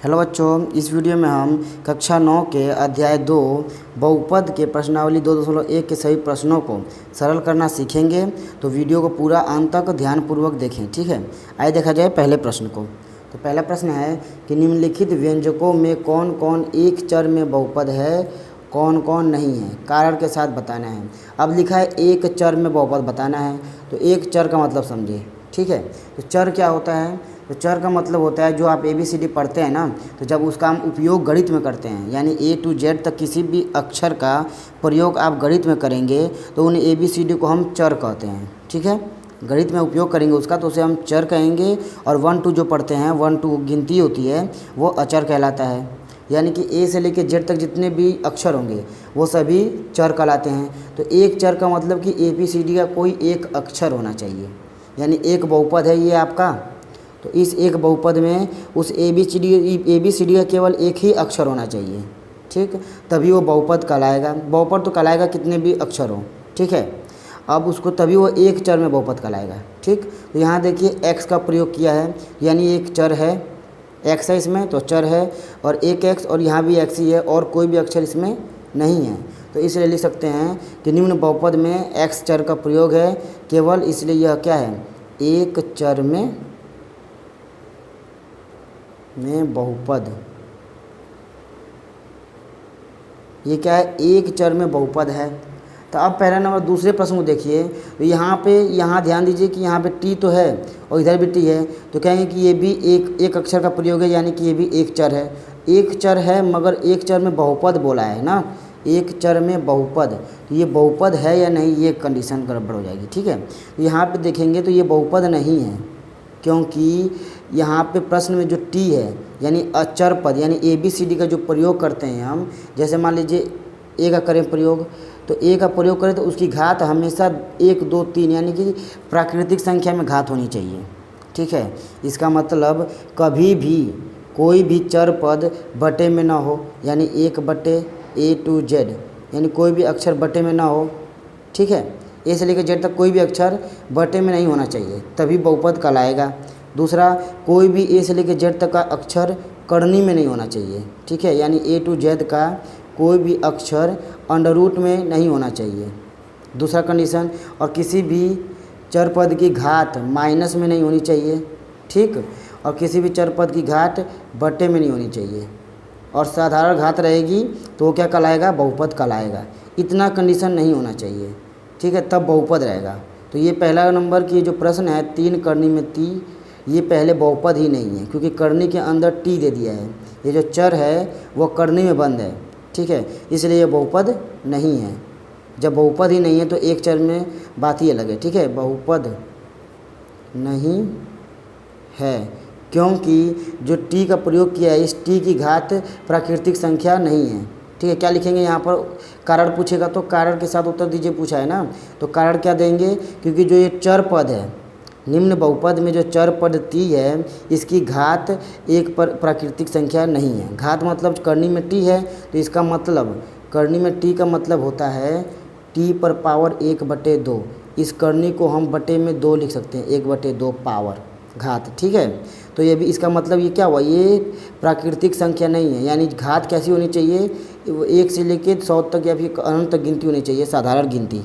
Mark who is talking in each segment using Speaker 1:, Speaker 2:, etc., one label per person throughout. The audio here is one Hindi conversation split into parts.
Speaker 1: हेलो बच्चों, इस वीडियो में हम कक्षा 9 के अध्याय 2 बहुपद के प्रश्नावली 2.1 के सभी प्रश्नों को सरल करना सीखेंगे। तो वीडियो को पूरा अंत तक ध्यानपूर्वक देखें, ठीक है। आइए देखा जाए पहले प्रश्न को। तो पहला प्रश्न है कि निम्नलिखित व्यंजकों में कौन कौन एक चर में बहुपद है, कौन कौन नहीं है, कारण के साथ बताना है। अब लिखा है एक चर में बहुपद बताना है, तो एक चर का मतलब समझिए, ठीक है। तो चर क्या होता है? तो चर का मतलब होता है जो आप ABCD पढ़ते हैं ना, तो जब उसका हम उपयोग गणित में करते हैं, यानी A to Z तक किसी भी अक्षर का प्रयोग आप गणित में करेंगे तो उन ABCD को हम चर कहते हैं, ठीक है। गणित में उपयोग करेंगे उसका तो उसे हम चर कहेंगे। और 1 to जो पढ़ते हैं, 1 to गिनती होती है, वो अचर कहलाता है। यानी कि A से लेकर Z तक जितने भी अक्षर होंगे वो सभी चर कहलाते हैं। तो एक चर का मतलब कि ABCD का कोई एक अक्षर होना चाहिए, यानी एक बहुपद है ये आपका। तो इस एक बहुपद में उस ABCD का केवल एक ही अक्षर होना चाहिए, ठीक, तभी वो बहुपद कहलाएगा। बहुपद तो कहलाएगा कितने भी अक्षर हो, ठीक है। अब उसको तभी वो एक चर में बहुपद कहलाएगा, ठीक। तो यहाँ देखिए x का प्रयोग किया है, यानी एक चर है, x है इसमें तो चर है, और एक x और यहाँ भी x ही है और कोई भी अक्षर इसमें नहीं है। तो इसलिए लिख सकते हैं कि निम्न बहुपद में x चर का प्रयोग है केवल, इसलिए यह क्या है, एक चर में बहुपद। ये क्या है, एक चर में बहुपद है। तो अब पहला नंबर दूसरे प्रश्न को देखिए। तो यहाँ ध्यान दीजिए कि यहाँ पे टी तो है और इधर भी टी है, तो कहेंगे कि ये भी एक अक्षर का प्रयोग है, यानी कि ये भी एक चर है। एक चर है मगर एक चर में बहुपद बोला है ना, एक चर में बहुपद, तो ये बहुपद है या नहीं, ये कंडीशन गड़बड़ हो जाएगी, ठीक है। तो यहाँ पे देखेंगे तो ये बहुपद नहीं है, क्योंकि यहाँ पे प्रश्न में जो टी है यानी अचर पद, यानी ABCD का जो प्रयोग करते हैं हम, जैसे मान लीजिए ए का करें प्रयोग, तो ए का प्रयोग करें तो उसकी घात हमेशा 1 2 3 यानी कि प्राकृतिक संख्या में घात होनी चाहिए, ठीक है। इसका मतलब कभी भी कोई भी चर पद बटे में ना हो, यानी 1/A to Z, यानी कोई भी अक्षर बटे में ना हो, ठीक है। ए से लेकर जेड तक कोई भी अक्षर बटे में नहीं होना चाहिए, तभी बहुपद कहलाएगा। दूसरा, कोई भी ए से लेकर जेड तक का अक्षर करनी में नहीं होना चाहिए, ठीक है, यानी A to Z का कोई भी अक्षर अंडर रूट में नहीं होना चाहिए, दूसरा कंडीशन। और किसी भी चर पद की घात माइनस में नहीं होनी चाहिए, ठीक, और किसी भी चर पद की घात बटे में नहीं होनी चाहिए, और साधारण घात रहेगी तो वो क्या कहलाएगा, बहुपद कहलाएगा। इतना कंडीशन नहीं होना चाहिए, ठीक है, तब बहुपद रहेगा। तो ये पहला नंबर की जो प्रश्न है 3 करनी में टी, ये पहले बहुपद ही नहीं है, क्योंकि करनी के अंदर टी दे दिया है। ये जो चर है वो करनी में बंद है, ठीक है, इसलिए ये बहुपद नहीं है। जब बहुपद ही नहीं है तो एक चर में बात ही अलग है, ठीक है। बहुपद नहीं है क्योंकि जो टी का प्रयोग किया है, इस टी की घात प्राकृतिक संख्या नहीं है, ठीक है। क्या लिखेंगे यहाँ पर, कारण पूछेगा तो कारण के साथ उत्तर दीजिए, पूछा है ना, तो कारण क्या देंगे, क्योंकि जो ये चर पद है, निम्न बहुपद में जो चर पद टी है, इसकी घात एक पर प्राकृतिक संख्या नहीं है। घात मतलब करनी में टी है, तो इसका मतलब करनी में टी का मतलब होता है टी पर पावर 1/2। इस करनी को हम बटे में 2 लिख सकते हैं, 1/2 पावर घात, ठीक है। तो ये भी इसका मतलब ये क्या हुआ, ये प्राकृतिक संख्या नहीं है, यानी घात कैसी होनी चाहिए, 1 से लेकर 100 तक या फिर अनंत तक गिनती होनी चाहिए, साधारण गिनती,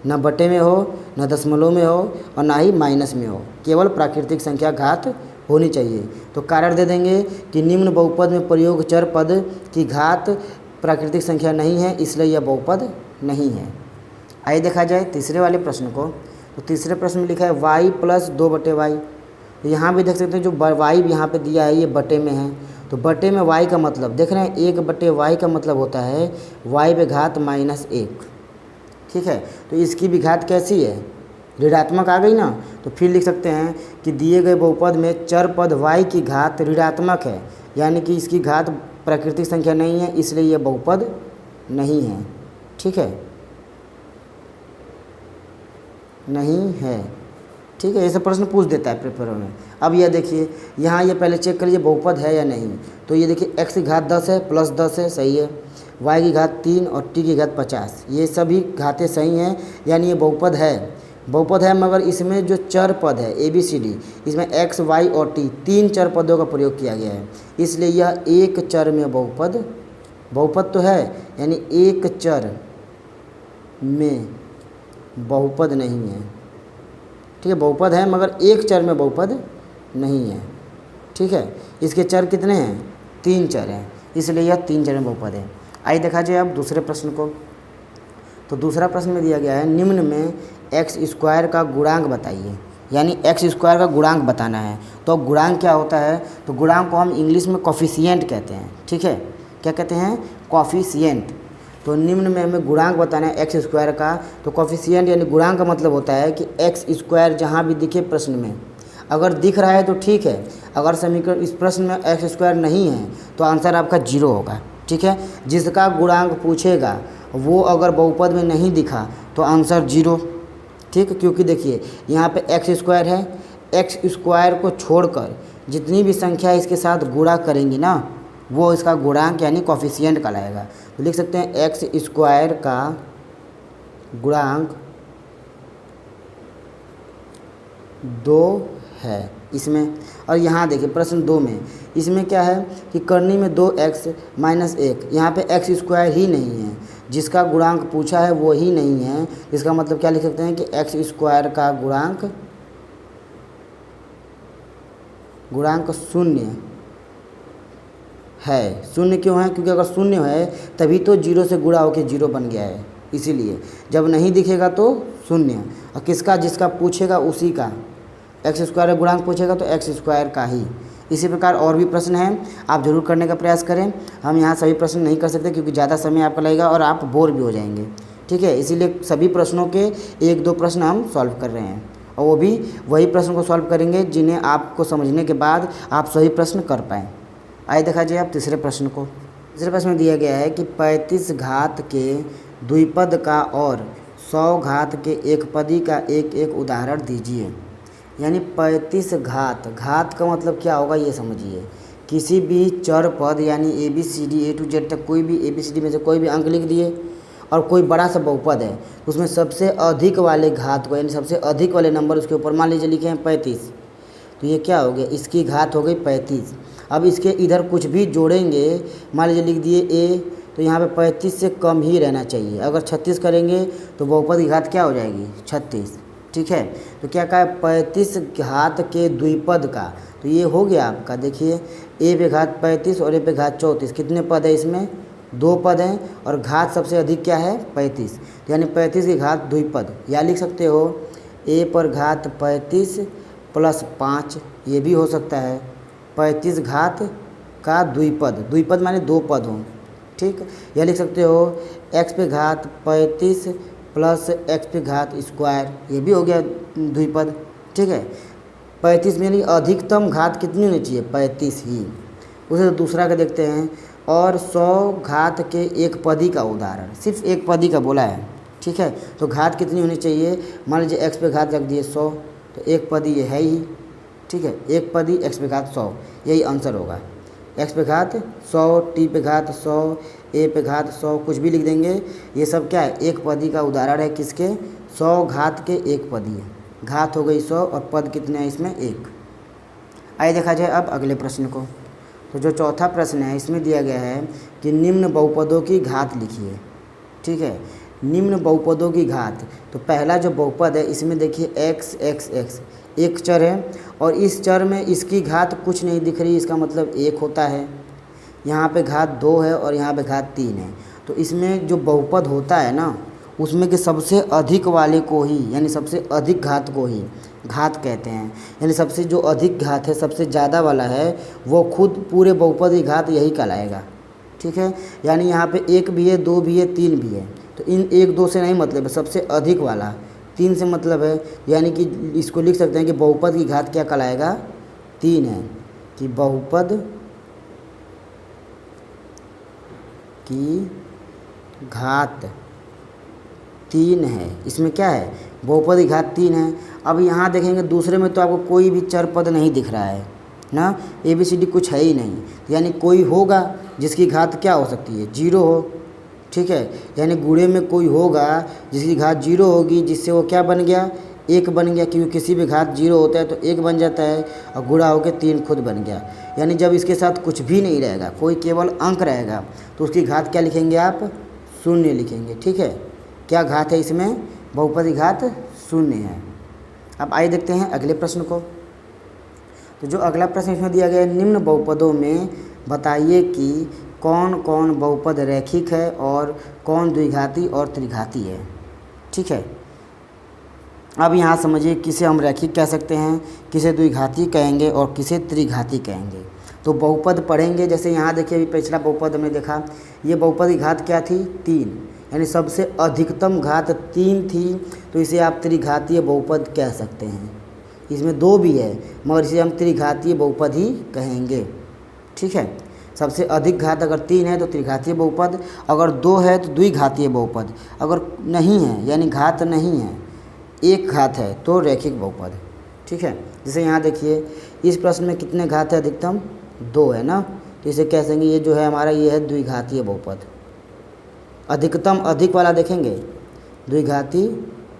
Speaker 1: न बटे में हो, न दशमलव में हो, और ना ही माइनस में हो, केवल प्राकृतिक संख्या घात होनी चाहिए। तो कारण दे देंगे कि निम्न बहुपद में प्रयोग चर पद की घात प्राकृतिक संख्या नहीं है, इसलिए यह बहुपद नहीं है। आइए देखा जाए तीसरे वाले प्रश्न को। तो तीसरे प्रश्न में लिखा है y + 2/y। तो यहाँ भी देख सकते हैं जो y यहाँ पे दिया है ये बटे में है, तो बटे में y का मतलब देख रहे हैं, 1/y का मतलब होता है y पे घात -1, ठीक है। तो इसकी भी घात कैसी है, ऋणात्मक आ गई ना, तो फिर लिख सकते हैं कि दिए गए बहुपद में चर पद y की घात ऋणात्मक है, यानी कि इसकी घात प्राकृतिक संख्या नहीं है, इसलिए यह बहुपद नहीं है, ठीक है, नहीं है, ठीक है। ऐसा प्रश्न पूछ देता है पेपर में। अब यह देखिए, यहाँ ये पहले चेक करिए बहुपद है या नहीं। तो ये देखिए x की घात 10 है, +10 है, सही है, y की घात 3 और t की घात 50, ये सभी घातें सही हैं, यानी ये बहुपद है। बहुपद है मगर इसमें जो चर पद है ABCD, इसमें x, y और t 3 चर पदों का प्रयोग किया गया है, इसलिए यह एक चर में बहुपद, बहुपद तो है यानी एक चर में बहुपद नहीं है। ठीक है, बहुपद है मगर एक चर में बहुपद नहीं है। ठीक है, इसके चर कितने हैं? 3 चर हैं, इसलिए यह 3 चर में बहुपद है। आइए देखा जाए अब दूसरे प्रश्न को। तो दूसरा प्रश्न में दिया गया है निम्न में एक्स स्क्वायर का गुणांक बताइए, यानी एक्स स्क्वायर का गुणांक बताना है। तो गुणांक क्या होता है? तो गुणांक को हम इंग्लिश में कॉफिशिएंट कहते हैं। ठीक है, क्या कहते हैं? कॉफिशिएंट। तो निम्न में हमें गुणांक बताना है एक्स स्क्वायर का, तो कॉफिशिएंट यानी गुणांक का मतलब होता है कि एक्स स्क्वायर जहाँ भी दिखे प्रश्न में, अगर दिख रहा है तो ठीक है, अगर समीकरण इस प्रश्न में एक्स स्क्वायर नहीं है तो आंसर आपका 0 होगा। ठीक है, जिसका गुणांक पूछेगा वो अगर बहुपद में नहीं दिखा तो आंसर 0। ठीक, क्योंकि देखिए यहाँ पे एक्स स्क्वायर है, एक्स स्क्वायर को छोड़कर जितनी भी संख्या इसके साथ गुणा करेंगी ना वो इसका गुणांक यानी कॉफिशिएंट कहलाएगा। तो लिख सकते हैं एक्स स्क्वायर का गुणांक 2 है इसमें। और यहाँ देखिए प्रश्न 2 में इसमें क्या है कि करनी में 2x - 1, यहाँ पे एक्स स्क्वायर ही नहीं है, जिसका गुणांक पूछा है वो ही नहीं है। इसका मतलब क्या लिख सकते हैं कि एक्स स्क्वायर का गुणांक 0 है। 0 क्यों है? क्योंकि अगर 0 है तभी तो 0 से गुणा होकर 0 बन गया है, इसीलिए जब नहीं दिखेगा तो 0। और किसका? जिसका पूछेगा उसी का, एक्स स्क्वायर का गुणांक पूछेगा तो एक्स स्क्वायर का ही। इसी प्रकार और भी प्रश्न हैं, आप जरूर करने का प्रयास करें। हम यहाँ सभी प्रश्न नहीं कर सकते क्योंकि ज़्यादा समय आपका लगेगा और आप बोर भी हो जाएंगे। ठीक है, इसीलिए सभी प्रश्नों के 1-2 प्रश्न हम सॉल्व कर रहे हैं, और वो भी वही प्रश्न को सॉल्व करेंगे जिन्हें आपको समझने के बाद आप सही प्रश्न कर पाएँ। आइए देखा जाए आप तीसरे प्रश्न को। तीसरे प्रश्न में दिया गया है कि 35 घात के द्विपद का और 100 घात के एकपदी का एक उदाहरण दीजिए। यानी 35 घात, घात का मतलब क्या होगा ये समझिए। किसी भी चर पद यानी ABCD A to Z तक कोई भी ABCD में से कोई भी अंक लिख दिए और कोई बड़ा सा बहुपद है, उसमें सबसे अधिक वाले घात को यानी सबसे अधिक वाले नंबर उसके ऊपर मान लीजिए लिखे हैं 35, तो ये क्या हो गया? इसकी घात हो गई 35। अब इसके इधर कुछ भी जोड़ेंगे, मान लीजिए लिख दिए A, तो यहाँ पे 35 से कम ही रहना चाहिए। अगर 36 करेंगे तो बहुपद की घात क्या हो जाएगी? 36। ठीक है, तो क्या कहा है? 35 घात के द्विपद का, तो ये हो गया आपका, देखिए A पे घात 35 और A पे घात 34, कितने पद है इसमें? 2 पद हैं, और घात सबसे अधिक क्या है? 35, तो यानी 35 की घात द्विपद, या लिख सकते हो A पर घात 35 + 5, ये भी हो सकता है 35 घात का द्विपद, द्विपद माने 2 पद हों। ठीक, या लिख सकते हो x पे घात 35 + x पे घात स्क्वायर, ये भी हो गया द्विपद। ठीक है, 35 में अधिकतम घात कितनी होनी चाहिए? 35 ही। उसे दूसरा का देखते हैं, और 100 घात के एकपदी का उदाहरण, सिर्फ एक पदी का बोला है। ठीक है, तो घात कितनी होनी चाहिए? मान लीजिए x पे घात रख दिए 100, तो एक पदी ये है ही। ठीक है, एक पदी x पे घात 100, यही आंसर होगा। x पे घात 100, t पे घात 100, a पे घात 100, कुछ भी लिख देंगे, ये सब क्या है? एक पदी का उदाहरण है। किसके? 100 घात के एक पदी है, घात हो गई 100 और पद कितने हैं इसमें? 1। आइए देखा जाए अब अगले प्रश्न को। तो जो चौथा प्रश्न है इसमें दिया गया है कि निम्न बहुपदों की घात लिखिए। ठीक है, निम्न बहुपदों की घात, तो पहला जो बहुपद है इसमें देखिए x x x एक चर है, और इस चर में इसकी घात कुछ नहीं दिख रही, इसका मतलब 1 होता है। यहाँ पे घात 2 है और यहाँ पे घात 3 है, तो इसमें जो बहुपद होता है ना उसमें के सबसे अधिक वाले को ही यानी सबसे अधिक घात को ही घात कहते हैं। यानी सबसे जो अधिक घात है, सबसे ज़्यादा वाला है, वो खुद पूरे बहुपद की घात यही कहलाएगा। ठीक है, यानी यहाँ पे 1 भी है, 2 भी है, 3 भी है, तो इन 1-2 से नहीं मतलब है, सबसे अधिक वाला 3 से मतलब है। यानी कि इसको लिख सकते हैं कि बहुपद की घात क्या कहलाएगा? 3 है, कि बहुपद की घात 3 है। इसमें क्या है? बहुपद की घात 3 है। अब यहाँ देखेंगे दूसरे में तो आपको कोई भी चर पद नहीं दिख रहा है ना, ABCD कुछ है ही नहीं, यानी कोई होगा जिसकी घात क्या हो सकती है? 0 हो। ठीक है, यानी गुणे में कोई होगा जिसकी घात 0 होगी, जिससे वो क्या बन गया? 1 बन गया, क्योंकि किसी भी घात 0 होता है तो 1 बन जाता है, और गुणा होकर 3 खुद बन गया। यानी जब इसके साथ कुछ भी नहीं रहेगा, कोई केवल अंक रहेगा, तो उसकी घात क्या लिखेंगे आप? 0 लिखेंगे। ठीक है, क्या घात है इसमें? बहुपद की घात 0 है। अब आइए देखते हैं अगले प्रश्न को। तो जो अगला प्रश्न इसमें दिया गया है, निम्न बहुपदों में बताइए कि कौन कौन बहुपद रैखिक है और कौन द्विघाती और त्रिघाती है। ठीक है, अब यहाँ समझिए किसे हम रैखिक कह सकते हैं, किसे द्विघाती कहेंगे और किसे त्रिघाती कहेंगे। तो बहुपद पढ़ेंगे, जैसे यहाँ देखिए अभी पिछला बहुपद हमने देखा, ये बहुपद की घात क्या थी? 3, यानी सबसे अधिकतम घात 3 थी, तो इसे आप त्रिघातीय बहुपद कह सकते हैं। इसमें 2 भी है, मगर इसे हम त्रिघातीय बहुपद ही कहेंगे। ठीक है, सबसे अधिक घात अगर 3 है तो त्रिघातीय बहुपद, अगर 2 है तो द्विघातीय बहुपद, अगर नहीं है यानी घात नहीं है, 1 घात है तो रैखिक बहुपद। ठीक है, जैसे यहाँ देखिए इस प्रश्न में कितने घात है? अधिकतम 2 है ना, तो इसे कह सकेंगे ये जो है हमारा ये है द्विघातीय बहुपद। अधिकतम अधिक वाला देखेंगे, द्विघाती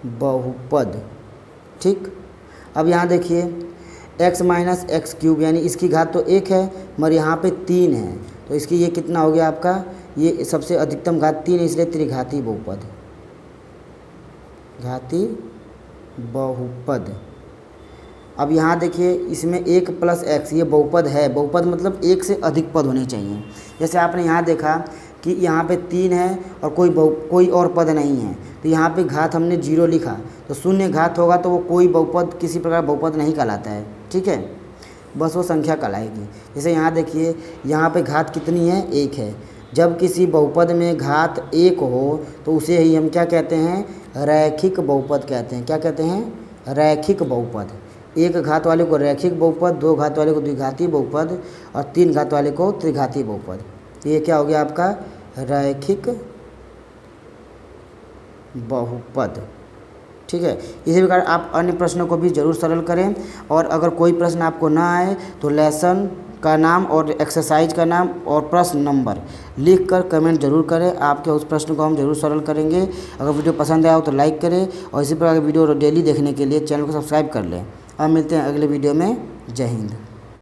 Speaker 1: बहुपद। ठीक, अब यहाँ देखिए x माइनस एक्स क्यूब, यानी इसकी घात तो 1 है मगर यहाँ पे 3 है, तो इसकी ये कितना हो गया आपका? ये सबसे अधिकतम घात 3 है, इसलिए त्रिघाती बहुपद, घाती बहुपद। अब यहाँ देखिए इसमें 1 प्लस x, ये बहुपद है। बहुपद मतलब 1 से अधिक पद होने चाहिए। जैसे आपने यहाँ देखा कि यहाँ पे 3 है और कोई और पद नहीं है, तो यहाँ पे घात हमने 0 लिखा, तो 0 घात होगा तो वो कोई बहुपद, किसी प्रकार बहुपद नहीं कहलाता है। ठीक है, बस वो संख्या कहलाएगी। जैसे यहाँ देखिए यहाँ पे घात कितनी है? 1 है। जब किसी बहुपद में घात 1 हो तो उसे ही हम क्या कहते हैं? रैखिक बहुपद कहते हैं। क्या कहते हैं? रैखिक बहुपद। 1 घात वाले को रैखिक बहुपद, 2 घात वाले को द्विघाती बहुपद और 3 घात वाले को त्रिघाती बहुपद। ये क्या हो गया आपका? रैखिक बहुपद। ठीक है, इसी प्रकार आप अन्य प्रश्नों को भी जरूर सरल करें, और अगर कोई प्रश्न आपको ना आए तो लेसन का नाम और एक्सरसाइज का नाम और प्रश्न नंबर लिखकर कमेंट जरूर करें। आपके उस प्रश्न को हम जरूर सरल करेंगे। अगर वीडियो पसंद आया हो तो लाइक करें, और इसी प्रकार की वीडियो डेली देखने के लिए चैनल को सब्सक्राइब कर लें। अब मिलते हैं अगले वीडियो में। जय हिंद।